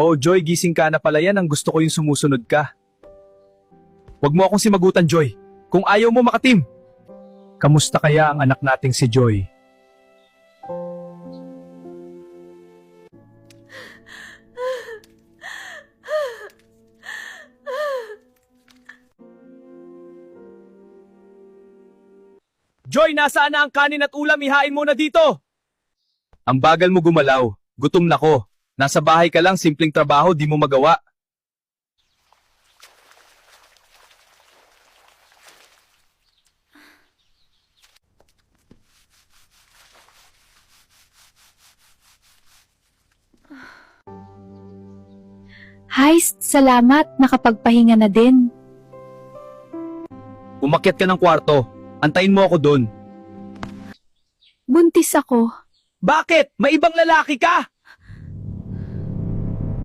Oh, Joy, gising ka na pala yan. Ang gusto ko yung sumusunod ka. Huwag mo akong simagutan, Joy. Kung ayaw mo makatim. Kamusta kaya ang anak nating si Joy? Joy, nasaan na ang kanin at ulam? Ihain mo na dito! Ang bagal mo gumalaw. Gutom na ko. Nasa bahay ka lang, simpleng trabaho, di mo magawa. Hay, salamat. Nakapagpahinga na din. Umakyat ka ng kwarto. Antayin mo ako doon. Buntis ako. Bakit? May ibang lalaki ka!